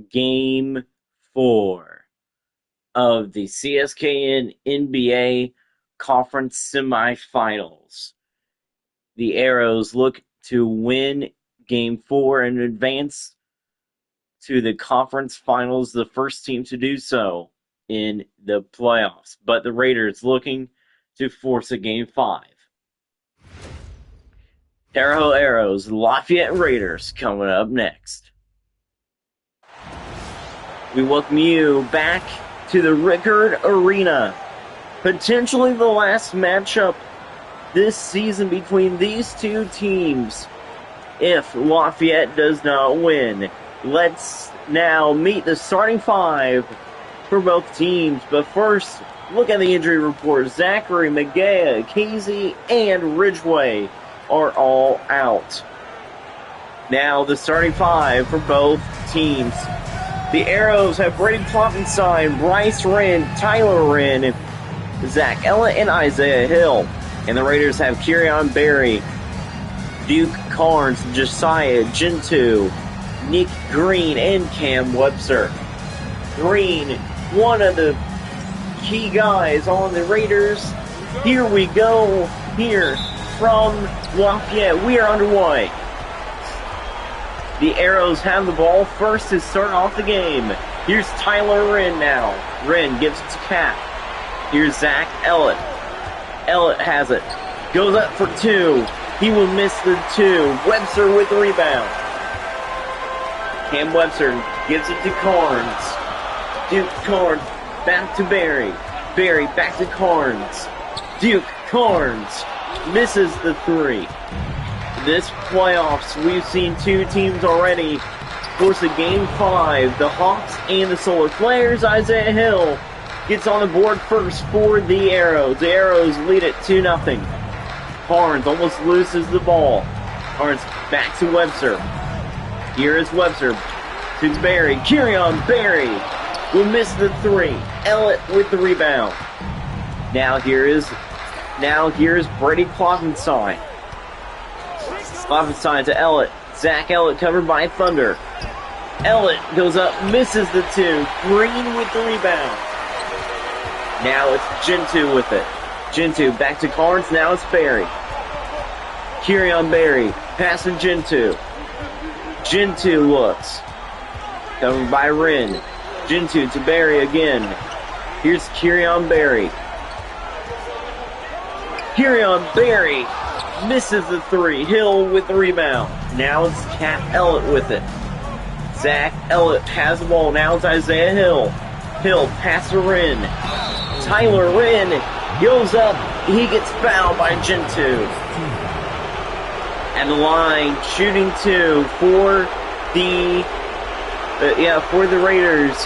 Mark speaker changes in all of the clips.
Speaker 1: Game 4 of the CSKN NBA Conference Semifinals. The Arrows look to win Game 4 and advance to the conference finals, the first team to do so in the playoffs. But the Raiders looking to force a Game 5. Terre Haute Arrows, Lafayette Raiders coming up next. We welcome you back to the Rickard Arena. Potentially the last matchup this season between these two teams if Lafayette does not win. Let's now meet the starting five for both teams. But first, look at the injury report. Zachary, McGee, Casey, and Ridgway are all out. Now the starting five for both teams. The Arrows have Brady Kloppenstein, Bryce Wren, Tyler Wren, Zach Ellett, and Isaiah Hill. And the Raiders have Kerion Berry, Duke Carnes, Josiah Gentoo, Nick Green, and Cam Webster. Green, one of the key guys on the Raiders. Here we go, here from Lafayette. We are underway. The Arrows have the ball first to start off the game. Here's Tyler Wren now. Wren gives it to Cap. Here's Zach Ellett. Ellett has it. Goes up for two. He will miss the two. Webster with the rebound. Cam Webster gives it to Carnes. Duke Carnes back to Berry. Berry back to Carnes. Duke Carnes misses the three. This playoffs, we've seen two teams already force a Game 5. The Hawks and the Solar Flares. Isaiah Hill gets on the board first for the Arrows. The Arrows lead it 2-0. Carnes almost loses the ball. Carnes back to Webster. Here is Webster to Berry. Kerion Berry will miss the three. Ellett with the rebound. Now here is Brady Kloppenstein. Kloppenstein to Ellett. Zach Ellett covered by Thunder. Ellett goes up, misses the two. Green with the rebound. Now it's Gentoo with it. Gentoo back to Carnes. Now it's Berry. Kerion Berry. Pass to Gentoo. Gentoo looks. Covered by Wren. Gentoo to Berry again. Here's Kerion Berry. Kerion Berry misses the three. Hill with the rebound. Now it's Cap Ellett with it. Zach Ellett has the ball. Now it's Isaiah Hill. Hill pass to Wren. Tyler Wren goes up. He gets fouled by Gentoo. And the line shooting two for the Raiders.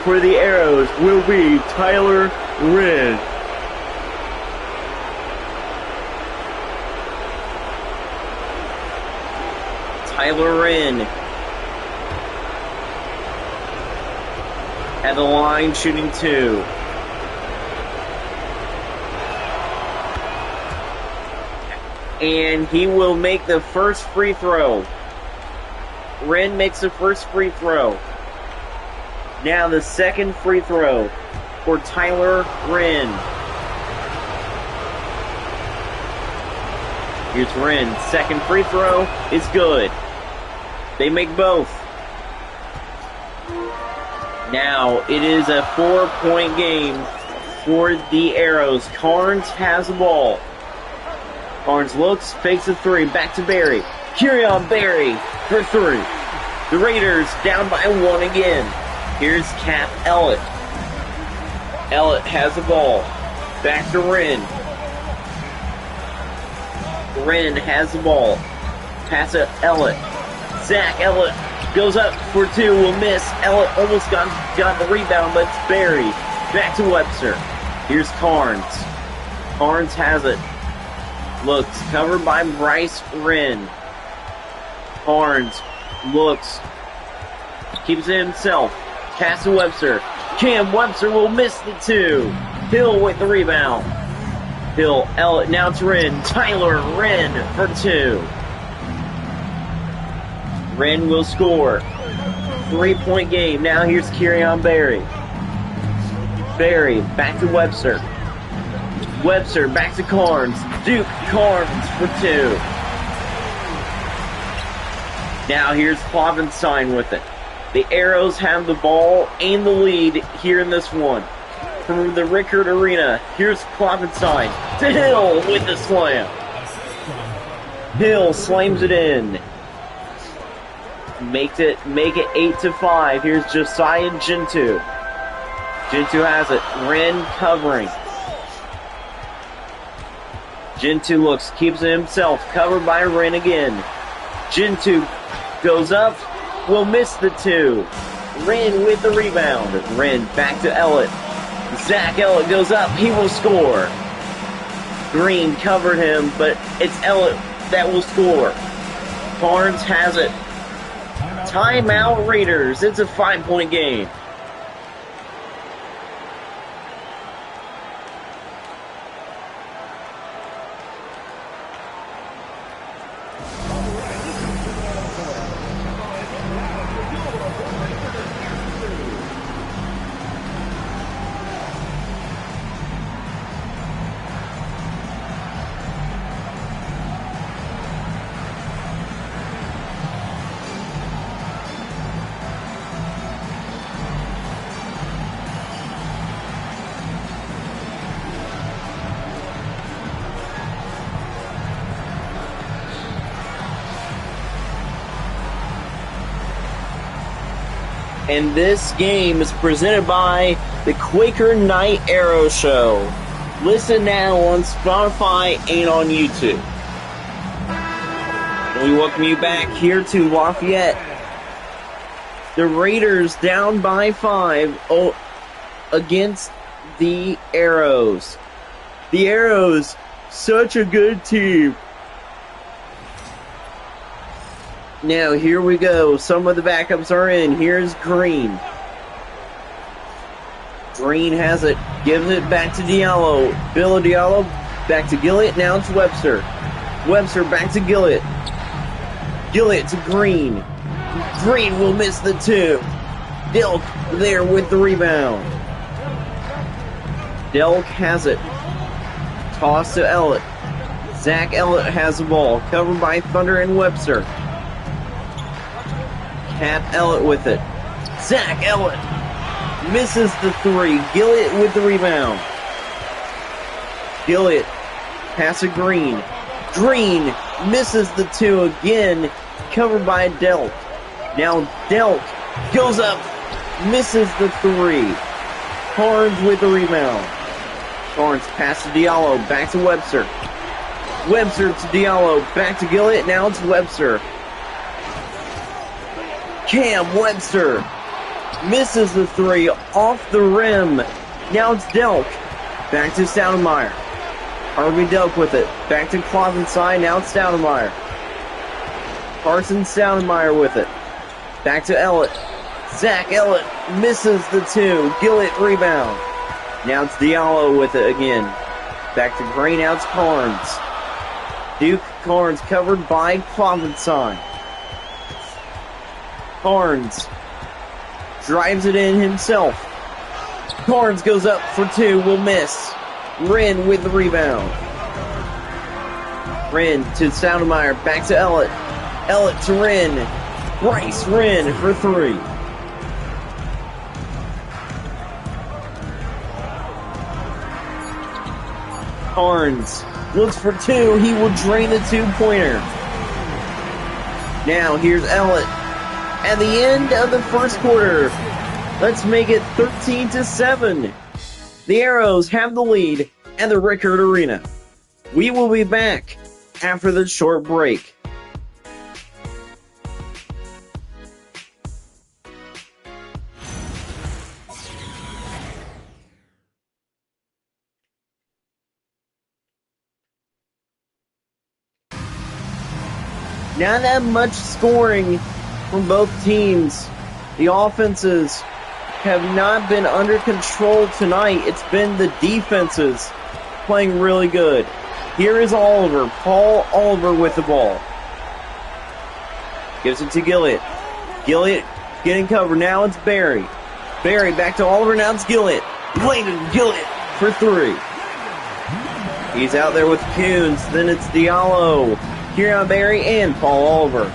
Speaker 1: For the Arrows will be Tyler Wren. Tyler Wren at the line shooting two. And he will make the first free throw. Wren makes the first free throw. Now the second free throw for Tyler Wren. Here's Wren. Second free throw is good. They make both. Now it is a 4-point game for the Arrows. Carnes has the ball. Carnes looks, fakes a three, back to Berry. Kerion Berry for three. The Raiders down by one again. Here's Cap Ellett. Ellett has the ball. Back to Wren. Wren has the ball. Pass it, Ellett. Zach Ellett goes up for two, will miss. Ellett almost got the rebound, but it's Berry. Back to Webster. Here's Carnes. Carnes has it. Looks, covered by Bryce Wren. Carnes looks, keeps it himself. Pass to Webster. Cam Webster will miss the two. Hill with the rebound. Hill, Ellett, now it's Wren. Tyler Wren for two. Wren will score. 3-point game. Now here's Kieran Berry. Berry back to Webster. Webster back to Carnes. Duke Carnes for 2. Now here's Klovenstein with it. The Arrows have the ball and the lead here in this one. From the Rickard Arena, here's Klovenstein to Hill with the slam. Hill slams it in. Make it 8-5. Here's Josiah Gentoo. Gentoo has it. Wren covering. Gentoo looks, keeps it himself. Covered by Wren again. Gentoo goes up. Will miss the 2. Wren with the rebound. Wren back to Ellett. Zach Ellett goes up. He will score. Green covered him, but it's Ellett that will score. Barnes has it. Timeout Raiders. It's a 5-point game. And this game is presented by the Quaker Night Arrow Show. Listen now on Spotify and on YouTube. And we welcome you back here to Lafayette. The Raiders down by 5 against the Arrows. The Arrows, such a good team. Now, here we go. Some of the backups are in. Here's Green. Green has it. Gives it back to Diallo. Bill Diallo back to Gillett. Now it's Webster. Webster back to Gillett. Gillett to Green. Green will miss the 2. Delk there with the rebound. Delk has it. Toss to Ellett. Zach Ellett has the ball. Covered by Thunder and Webster. Cap Ellett with it. Zach Ellett misses the 3. Gillett with the rebound. Gillett pass to Green. Green misses the 2 again. Covered by Delk. Now Delk goes up. Misses the 3. Carnes with the rebound. Carnes pass to Diallo. Back to Webster. Webster to Diallo. Back to Gillett. Now it's Webster. Cam Webster misses the 3 off the rim. Now it's Delk. Back to Stoudemire. Harvey Delk with it. Back to Klovenstein. Now it's Stoudemire. Carson Stoudemire with it. Back to Ellett. Zach Ellett misses the 2. Gillett rebound. Now it's Diallo with it again. Back to Green. Now it's Carnes. Duke Carnes covered by Klovenstein. Carnes drives it in himself. Carnes goes up for 2, will miss. Wren with the rebound. Wren to Stoudemire, back to Ellett. Ellett to Wren. Bryce Wren for 3. Carnes looks for 2. He will drain the 2-pointer. Now here's Ellett. At the end of the first quarter, let's make it 13-7. The Arrows have the lead at the Rickard Arena. We will be back after the short break. Not that much scoring from both teams. The offenses have not been under control tonight. It's been the defenses playing really good. Here is Oliver. Paul Oliver with the ball. Gives it to Gillett. Gillett getting covered. Now it's Barry. Barry back to Oliver. Now it's Gillett. Landon Gillett for 3. He's out there with Coons. Then it's Diallo. Kieran Barry and Paul Oliver.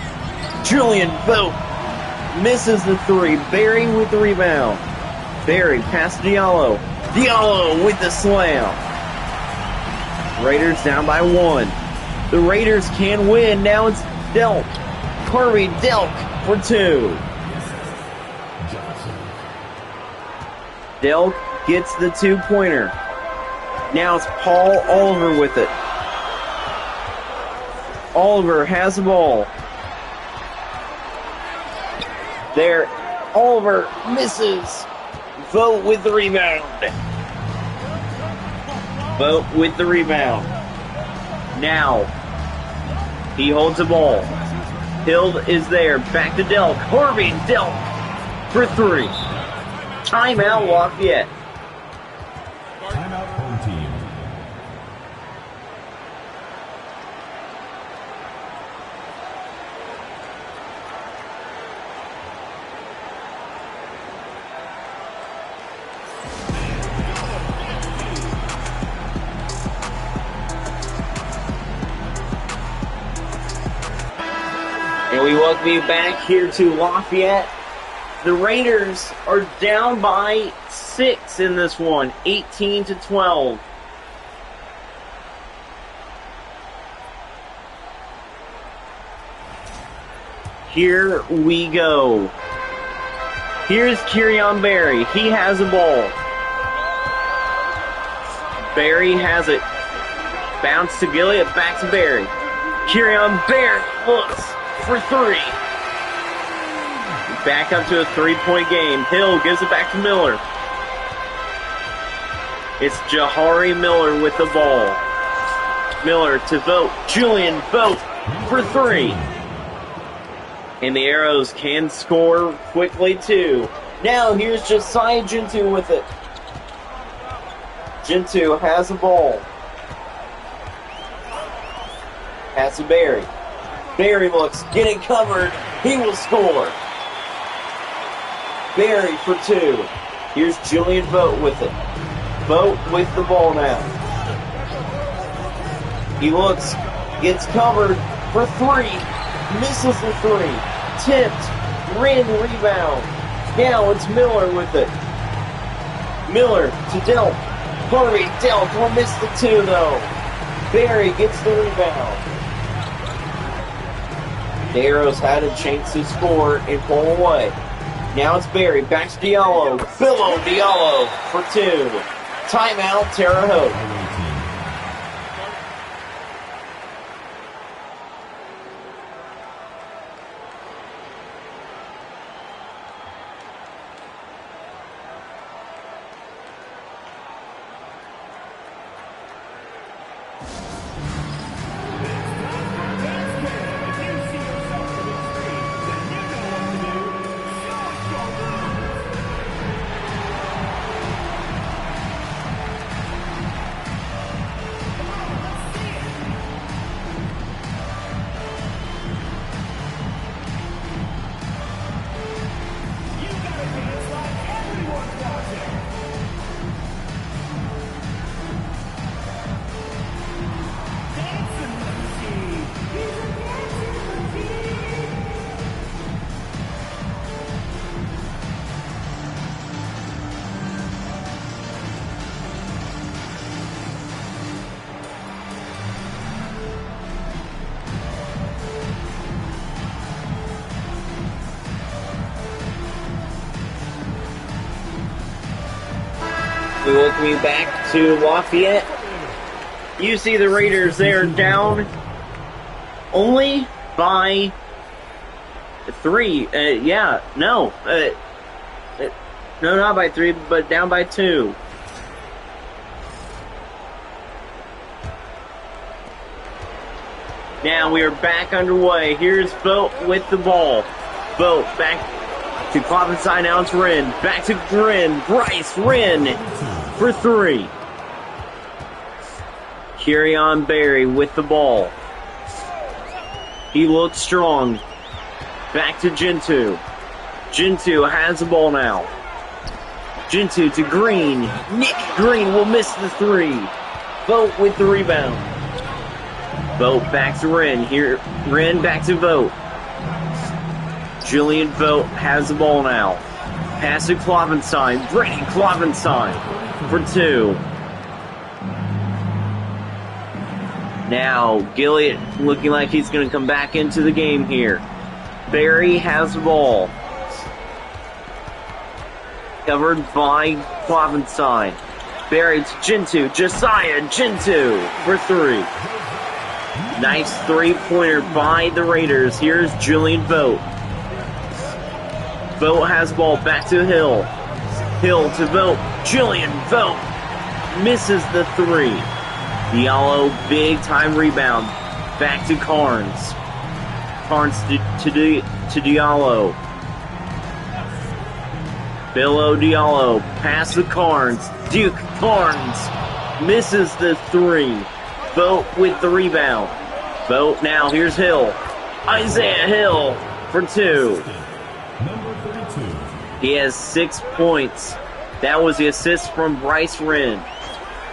Speaker 1: Julian Vogt misses the 3. Barry with the rebound. Barry past Diallo. Diallo with the slam. Raiders down by 1. The Raiders can win. Now it's Delk. Harvey Delk for 2. Delk gets the 2-pointer. Now it's Paul Oliver with it. Oliver has the ball. There, Oliver misses. Vogt with the rebound. Vogt with the rebound. Now, he holds the ball. Hill is there. Back to Delk. Harvey Delk for 3. Timeout Lafayette.
Speaker 2: Timeout home team.
Speaker 1: And we welcome you back here to Lafayette. The Raiders are down by 6 in this one, 18-12. Here we go. Here's Kieran Barry. He has the ball. Barry has it. Bounce to Gillett, back to Barry. Kieran Barry looks for 3. Back up to a 3-point game. Hill gives it back to Miller. It's Jahari Miller with the ball. Miller to Vogt. Julian Vogt for 3. And the Arrows can score quickly too. Now here's Josiah Gentoo with it. Gentoo has the ball. Pass to Barry. Barry looks, getting covered. He will score. Barry for 2. Here's Julian Vogt with it. Vogt with the ball now. He looks, gets covered for 3. Misses the 3. Tipped. Rin rebound. Now it's Miller with it. Miller to Delk. Harvey Delk will miss the 2 though. Barry gets the rebound. The Arrows had a chance to score and pull away. Now it's Barry, back to Diallo. Philo Diallo for 2. Timeout, Terre Haute. We welcome you back to Lafayette. You see the Raiders there down only by 3. No, not by 3, but down by 2. Now we are back underway. Here's Vogt with the ball. Vogt back to Klopp inside. Now it's Wren. Back to Wren. Bryce Wren for 3. Kieran Barry with the ball. He looks strong. Back to Gentoo. Gentoo has the ball now. Gentoo to Green. Nick Green will miss the three. Vogt with the rebound. Vogt back to Wren. Here, Wren back to Vogt. Julian Vogt has the ball now. Pass to Klovenstein. Brandon Klovenstein for two. Now, Gilliott looking like he's going to come back into the game here. Barry has the ball. Covered by Klovenstein. Barry to Gentoo. Josiah Gentoo for three. Nice three-pointer by the Raiders. Here's Julian Vogt. Vogt has the ball back to Hill. Hill to Vogt. Julian Vogt misses the three. Diallo, big time rebound. Back to Carnes. Carnes to Diallo. Billo Diallo. Pass to Carnes. Duke Carnes misses the three. Vogt with the rebound. Vogt now. Here's Hill. Isaiah Hill for two. He has 6 points. That was the assist from Bryce Wren.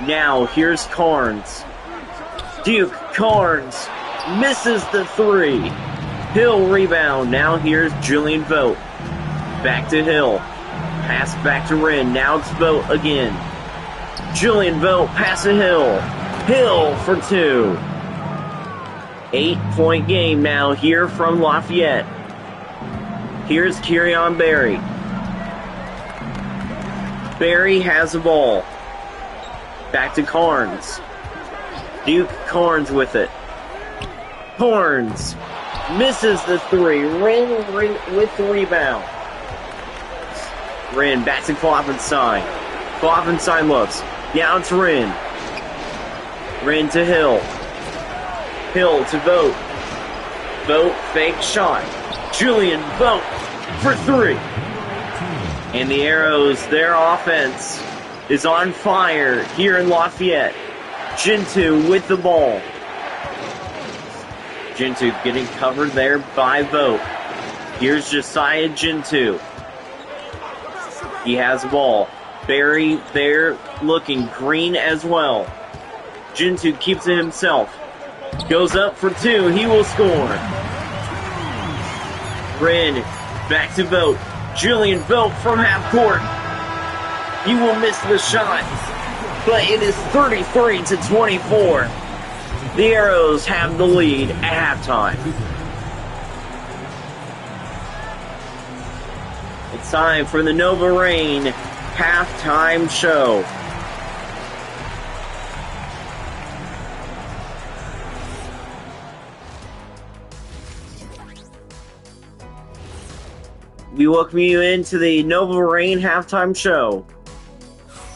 Speaker 1: Now, here's Carnes. Duke Carnes misses the three. Hill rebound. Now here's Julian Vogt. Back to Hill. Pass back to Wren. Now it's Vogt again. Julian Vogt pass to Hill. Hill for two. 8-point game now here from Lafayette. Here's Kerion Barry. Barry has the ball. Back to Carnes. Duke Carnes with it. Carnes misses the three. Wren with the rebound. Wren back to Klovenstein. Klovenstein looks. Now it's Wren. Wren to Hill. Hill to Vogt. Vogt fake shot. Julian Vogt for three. And the Arrows, their offense is on fire here in Lafayette. Gentoo with the ball. Gentoo getting covered there by Vogt. Here's Josiah Gentoo. He has the ball. Barry there looking green as well. Gentoo keeps it himself. Goes up for two. He will score. Wren back to Vogt. Julian Vogt from half court. He will miss the shot, but it is 33-24. The Arrows have the lead at halftime. It's time for the Nova Rain halftime show. We welcome you into the Nova Rain halftime show.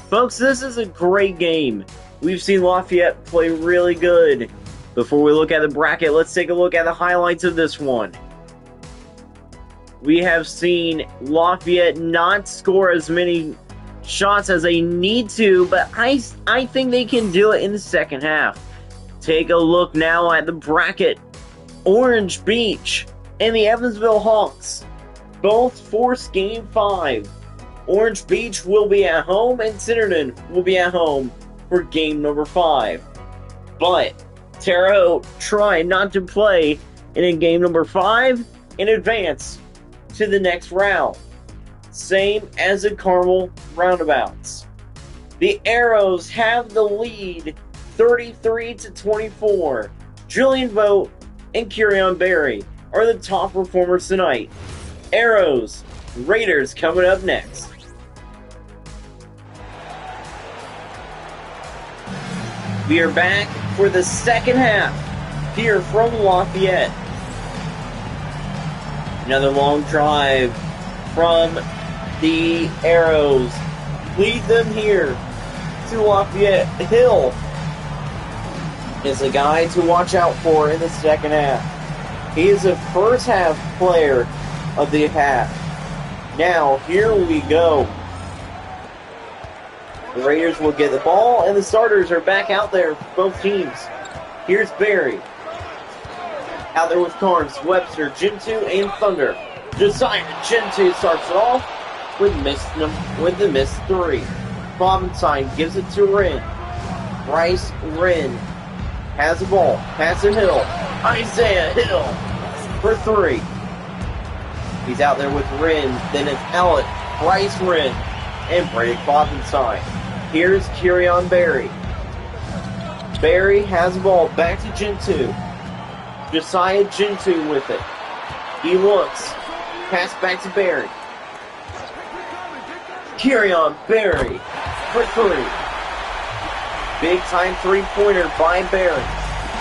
Speaker 1: Folks, this is a great game. We've seen Lafayette play really good. Before we look at the bracket, let's take a look at the highlights of this one. We have seen Lafayette not score as many shots as they need to, but I think they can do it in the second half. Take a look now at the bracket. Orange Beach and the Evansville Hawks both force Game 5. Orange Beach will be at home, and Centerton will be at home for game number 5. But Terre Haute tried not to play in game number 5 in advance to the next round. Same as the Carmel Roundabouts. The Arrows have the lead 33-24. Julian Vogt and Kerion Barry are the top performers tonight. Arrows, Raiders coming up next. We are back for the second half here from Lafayette. Another long drive from the Arrows. Lead them here to Lafayette. Hill is a guy to watch out for in the second half. He is a first half player of the half. Now, here we go. The Raiders will get the ball, and the starters are back out there for both teams. Here's Barry. Out there with Carnes, Webster, Gentoo, and Thunder. Josiah Gentoo starts it off with the missed three. Clementine gives it to Wren. Bryce Wren has the ball. Pass to Hill. Isaiah Hill for three. He's out there with Wren. Then it's Ellett, Bryce Wren, and Brady Clementine. Here's Kirion Berry. Berry has the ball. Back to Gentoo. Josiah Gentoo with it. He looks. Pass back to Berry. Kirion Berry for three. Big time three-pointer by Berry.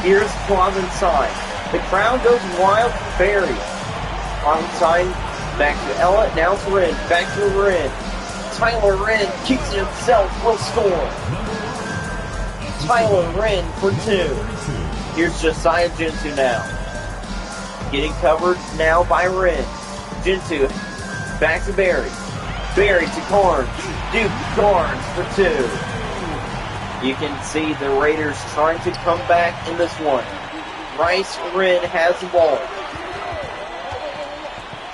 Speaker 1: Here's Clementine. The crowd goes wild for Berry. Clementine back to Ellett. Now it's Wren. Back to Wren. Tyler Wren keeps it himself. Will score. Tyler Wren for two. Here's Josiah Gentoo now. Getting covered now by Wren. Gentoo back to Berry. Berry to Carnes. Duke Carnes for two. You can see the Raiders trying to come back in this one. Bryce Wren has the ball.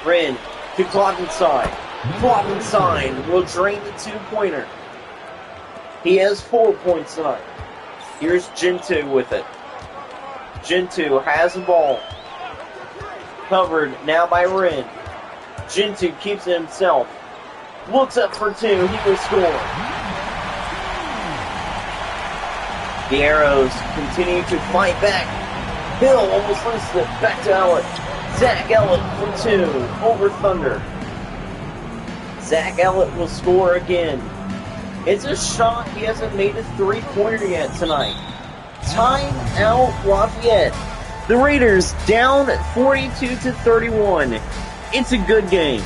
Speaker 1: Wren to Clementine. Clementine will drain the two-pointer. He has 4 points tonight. Here's Gentoo with it. Gentoo has the ball. Covered now by Wren. Gentoo keeps it himself. Looks up for two. He will score. The Arrows continue to fight back. Hill almost loses it. Back to Ellett. Zach Ellett for two. Over Thunder. Zach Ellett will score again. It's a shot. He hasn't made a three-pointer yet tonight. Time out Lafayette. The Raiders down 42-31. It's a good game.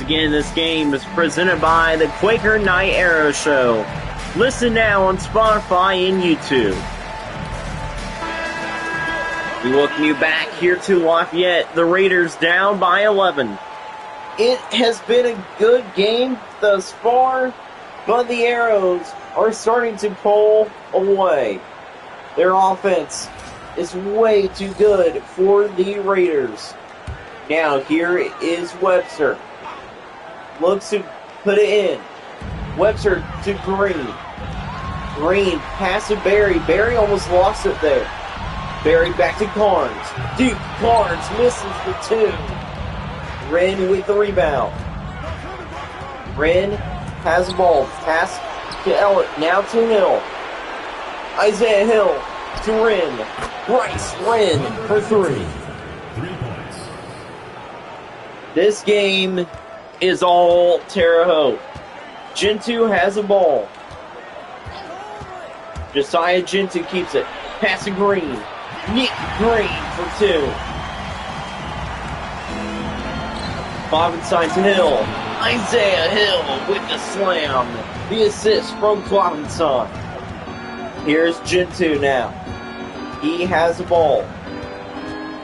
Speaker 1: Again, this game is presented by the Quaker Night Arrow Show. Listen now on Spotify and YouTube. We welcome you back here to Lafayette. The Raiders down by 11. It has been a good game thus far, but the Arrows are starting to pull away. Their offense is way too good for the Raiders. Now here is Webster. Looks to put it in. Webster to Green. Green pass to Berry. Berry almost lost it there. Berry back to Carnes. Duke Carnes misses the two. Wren with the rebound. Wren has the ball. Pass to Ellett. Now to Hill. Isaiah Hill to Wren. Bryce Wren for three.
Speaker 2: 3 points.
Speaker 1: This game is all Terre Haute. Gentoo has the ball. Josiah Gentoo keeps it. Pass to Green. Nick Green for two. Clementine to Hill. Isaiah Hill with the slam. The assist from Clementine. Here's Gentoo now. He has the ball.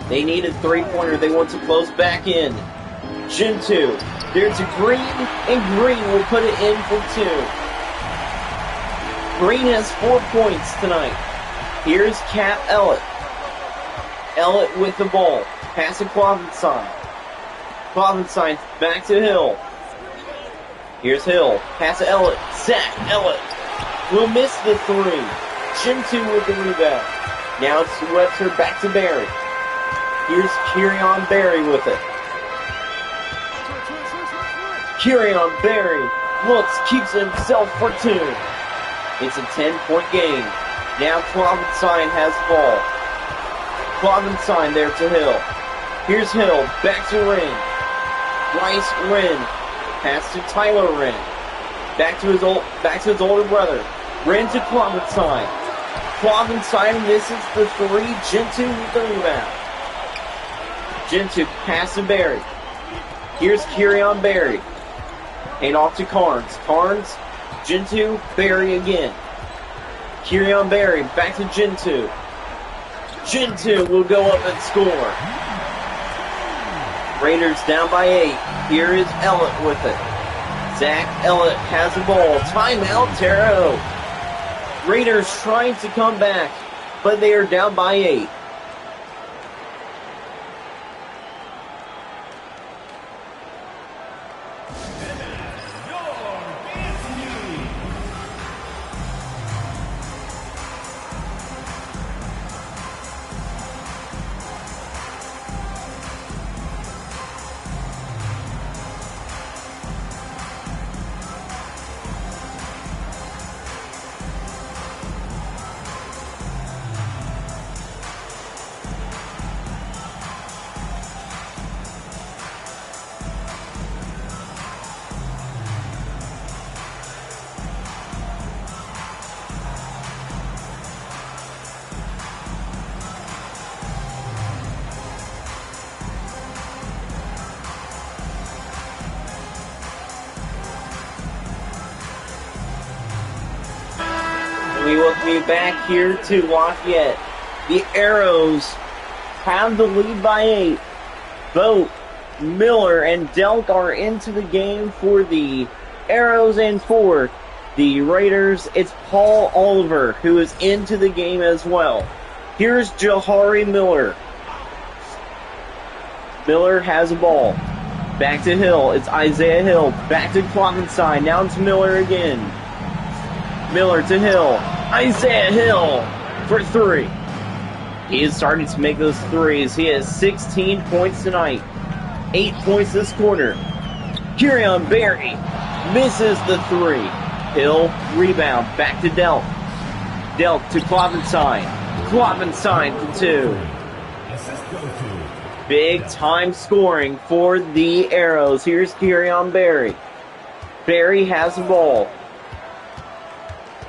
Speaker 1: They need a three-pointer. They want to close back in. Gentoo. There's a Green, and Green will put it in for two. Green has 4 points tonight. Here's Cap Ellett. Ellett with the ball. Pass to Clementine. Clementine back to Hill. Here's Hill. Pass to Ellett. Zach Ellett will miss the three. Gentoo with the rebound. Now it's Webster back to Berry. Here's Kirion Berry with it. Kirion Berry looks, keeps it himself for two. It's a 10-point game. Now Clementine has the ball. Clementine there to Hill. Here's Hill, back to Wren. Bryce Wren Pass to Tyler Wren. Back to his older brother. Wren to Klovenstein. Klovenstein misses the three. Gentoo with the rebound. Gentoo pass to Barry. Here's Kirion Barry. Hand off to Carnes. Carnes, Gentoo, Barry again. Kirion Barry back to Gentoo. Gentoo will go up and score. Raiders down by 8. Here is Ellett with it. Zach Ellett has the ball. Timeout, Terre Haute. Raiders trying to come back, but they are down by 8. We welcome you back here to Lafayette. The Arrows have the lead by 8. Vogt, Miller, and Delk are into the game for the Arrows, and for the Raiders, it's Paul Oliver who is into the game as well. Here's Jahari Miller. Miller has a ball. Back to Hill. It's Isaiah Hill. Back to Klovenstein. Now it's Miller again. Miller to Hill. Isaiah Hill for 3. He is starting to make those threes. He has 16 points tonight. 8 points this quarter. Kirion Barry misses the 3. Hill rebound. Back to Delk. Delk to Klovenstein. Klovenstein for 2. Big time scoring for the Arrows. Here's Kirion Barry. Barry has the ball.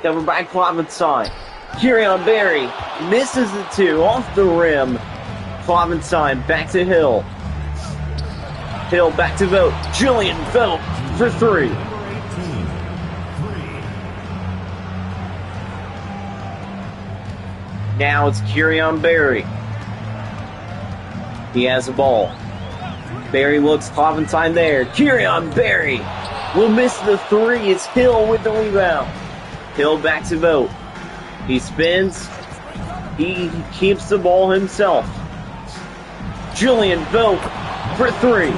Speaker 1: Covered by Klovenstein. Kirion Barry misses the 2 off the rim. Klovenstein back to Hill. Hill back to Vogt. Julian Vogt for 3. Now it's Kirion Barry. He has the ball. Barry looks, Klovenstein there. Kirion Barry will miss the 3. It's Hill with the rebound. Hill back to Vogt. He spins. He keeps the ball himself. Julian Vogt for 3.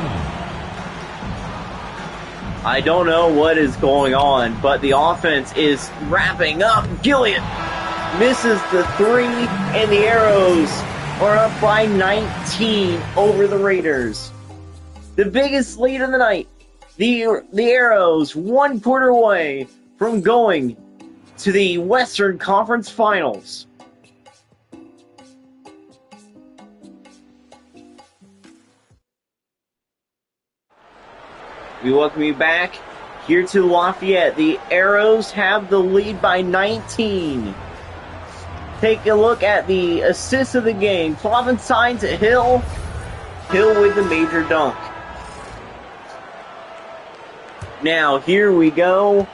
Speaker 1: I don't know what is going on, but the offense is wrapping up. Gillian misses the 3, and the Arrows are up by 19 over the Raiders. The biggest lead of the night. The Arrows 1 quarter away from going to the Western Conference Finals. We welcome you back here to Lafayette. The Arrows have the lead by 19. Take a look at the assists of the game. Klovenstein to Hill. Hill with the major dunk. Now, here we go.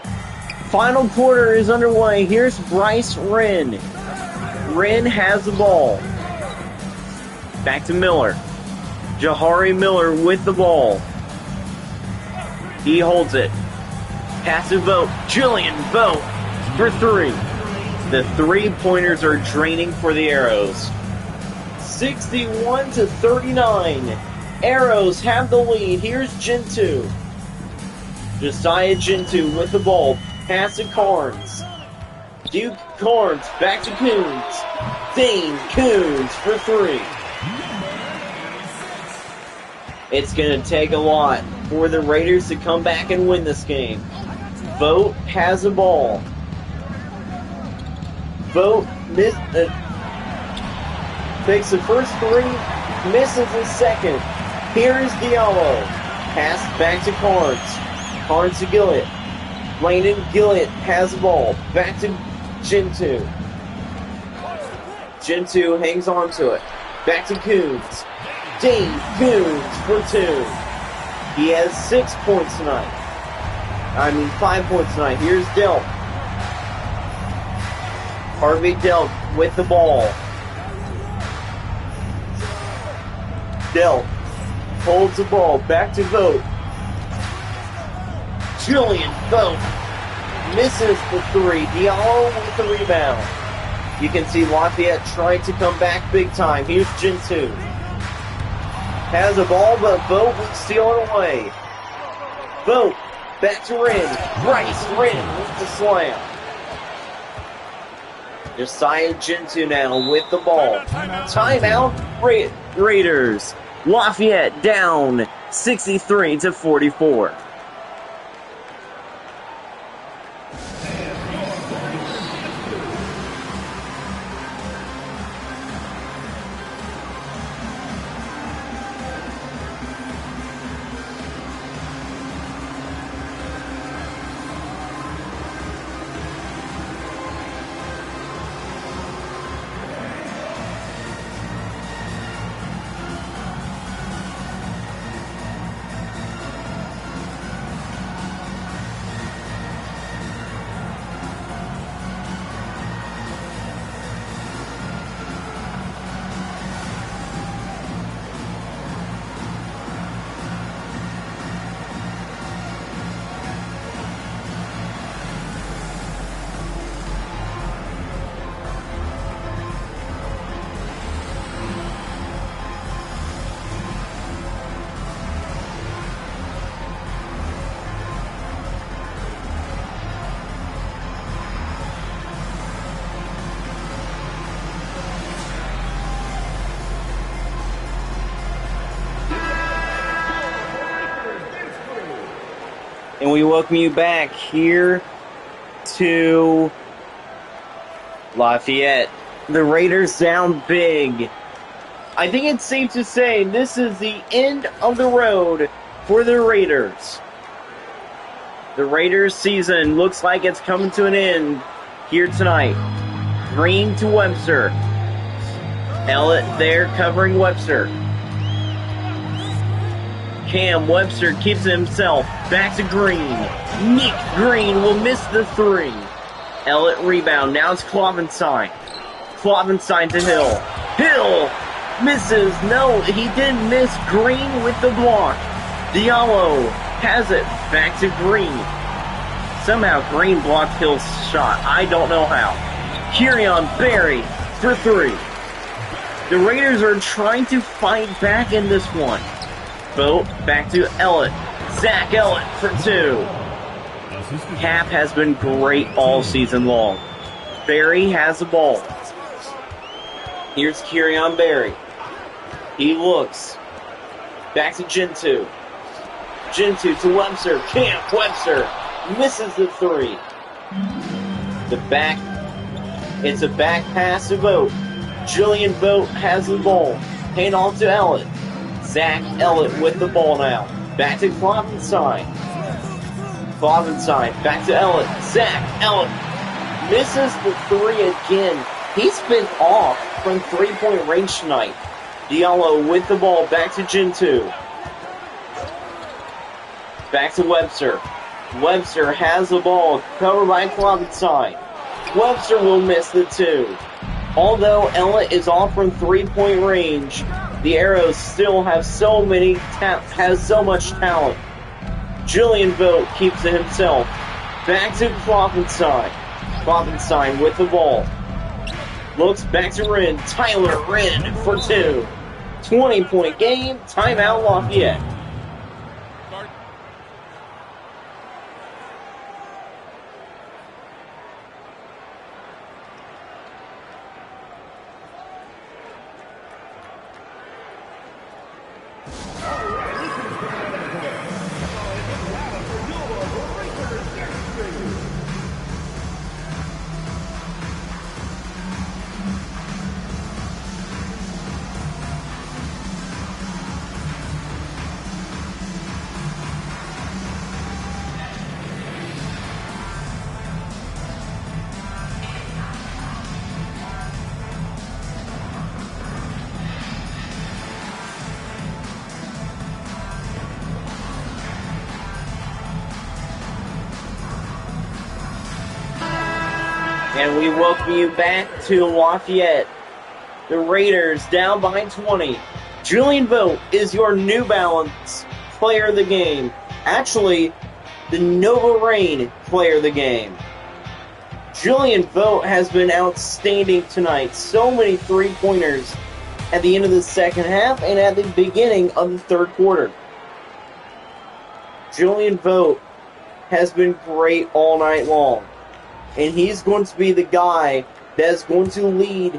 Speaker 1: Final quarter is underway. Here's Bryce Wren. Wren has the ball. Back to Miller. Jahari Miller with the ball. He holds it. Pass to Vogt. Julian Vogt for 3. The 3-pointers are draining for the Arrows. 61-39. Arrows have the lead. Here's Gentoo. Josiah Gentoo with the ball. Pass to Carnes. Duke Carnes back to Coons. Dane Coons for 3. It's going to take a lot for the Raiders to come back and win this game. Vogt has the ball. Vogt takes the first 3, misses the second. Here is Diallo. Pass back to Carnes. Carnes to Gillett. Landon Gillett has the ball. Back to Gentoo. Gentoo hangs on to it. Back to Coons. Dave Coons for 2. He has 6 points tonight. 5 points tonight. Here's Delp. Harvey Delp with the ball. Delp holds the ball. Back to Vogt. Julian Vogt misses the 3. Diallo with the rebound. You can see Lafayette trying to come back big time. Here's Gentoo. Has a ball, but Vogt will steal it away. Vogt back to Wren. Bryce Wren with the slam. Josiah Gentoo now with the ball. Timeout, Raiders. Lafayette down 63-44. And we welcome you back here to Lafayette. The Raiders down big. I think it's safe to say this is the end of the road for the Raiders. The Raiders season looks like it's coming to an end here tonight. Green to Webster. Ellett there covering Webster. Cam Webster keeps it himself. Back to Green. Nick Green will miss the 3. Ellett rebound. Now it's Klovenstein. Klovenstein to Hill. Hill misses. No, he didn't miss. Green with the block. Diallo has it. Back to Green. Somehow Green blocked Hill's shot. I don't know how. Kirion Berry for 3. The Raiders are trying to fight back in this one. Vogt back to Ellett. Zach Ellett for 2. Cap has been great all season long. Berry has the ball. Here's Kirion Berry. He looks. Back to Gentoo. Gentoo to Webster. Camp Webster misses the 3. It's a back pass to Vogt. Julian Vogt has the ball. Hand off to Ellett. Zach Ellett with the ball now. Back to Klovenstein. Klovenstein back to Ellett. Zach Ellett misses the 3 again. He's been off from 3-point range tonight. Diallo with the ball. Back to Gentoo. Back to Webster. Webster has the ball. Covered by Klovenstein. Webster will miss the 2. Although Ellett is off from 3-point range, the Arrows still have so much talent. Julian Vogt keeps it himself. Back to Klovenstein. Klovenstein with the ball. Looks back to Wren. Tyler Wren for 2. 20-point game. Timeout Lafayette. And we welcome you back to Lafayette. The Raiders down by 20. Julian Vogt is your New Balance player of the game. Actually, the Nova Rain player of the game. Julian Vogt has been outstanding tonight. So many three-pointers at the end of the second half and at the beginning of the third quarter. Julian Vogt has been great all night long. And he's going to be the guy that's going to lead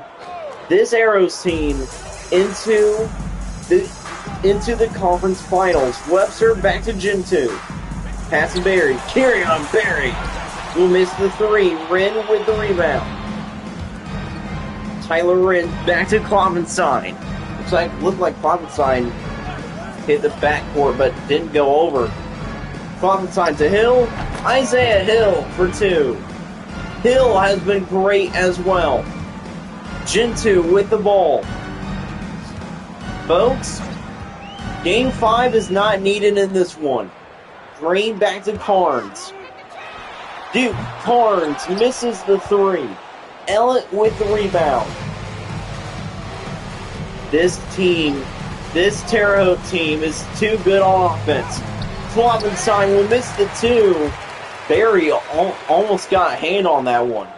Speaker 1: this Arrows team into the conference finals. Webster back to Gen 2. Passing Barry. Carry on Barry. Will miss the three. Wren with the rebound. Tyler Wren back to Kloppenstein. Looked like Kloppenstein hit the backcourt but didn't go over. Kloppenstein to Hill. Isaiah Hill for two. Hill has been great as well. Gen 2 with the ball. Folks, Game 5 is not needed in this one. Green back to Carnes. Duke Carnes misses the three. Ellett with the rebound. This Terre Haute team is too good on offense. Kloppenstein will miss the two. Barry almost got a hand on that one.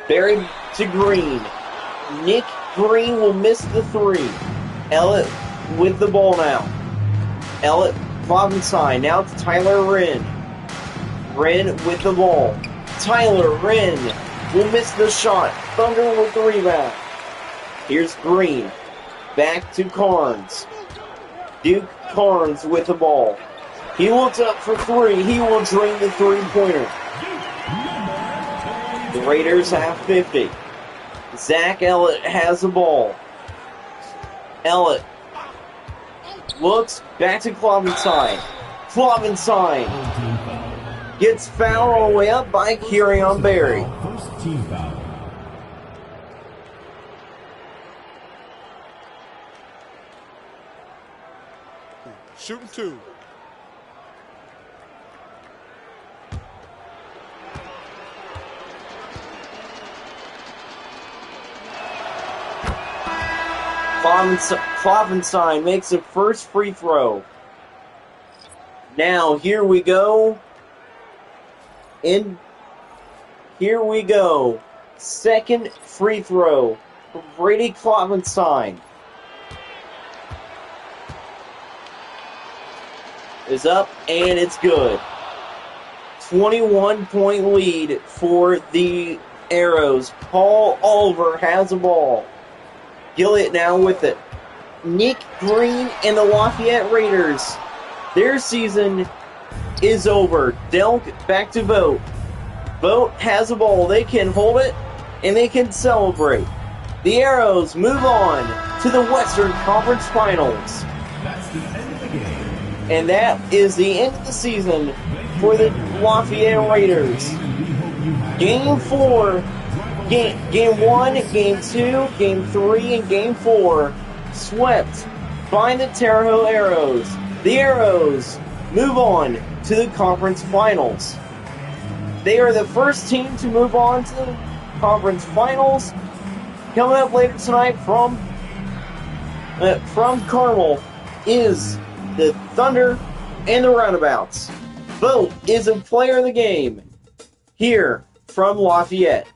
Speaker 1: Barry to Green. Nick Green will miss the three. Ellett with the ball now. Ellett, Kloppenstein, now to Tyler Wren. Wren with the ball. Tyler Wren will miss the shot. Thunder with the rebound. Here's Green. Back to Carnes. Duke Carnes with the ball. He looks up for three. He will drain the three-pointer. The Raiders have 50. Zach Ellett has the ball. Ellett looks back to Kloppenstein. Kloppenstein gets fouled all the way up by Kyrion Barry.
Speaker 2: First team foul.
Speaker 3: Shooting two.
Speaker 1: Kloppenstein makes the first free throw. Now, here we go. Second free throw for Brady Kloppenstein. Is up, and it's good. 21-point lead for the Arrows. Paul Oliver has the ball. Gillett now with it. Nick Green and the Lafayette Raiders. Their season is over. Delk back to Vogt. Vogt has the ball. They can hold it, and they can celebrate. The Arrows move on to the Western Conference Finals.
Speaker 2: That's the end of the game.
Speaker 1: And that is the end of the season for the Lafayette Raiders. Game 4. Game 1, Game 2, Game 3, and Game 4 swept by the Terre Haute Arrows. The Arrows move on to the conference finals. They are the first team to move on to the conference finals. Coming up later tonight from Carmel is the Thunder and the Roundabouts. Vogt is a player of the game here from Lafayette.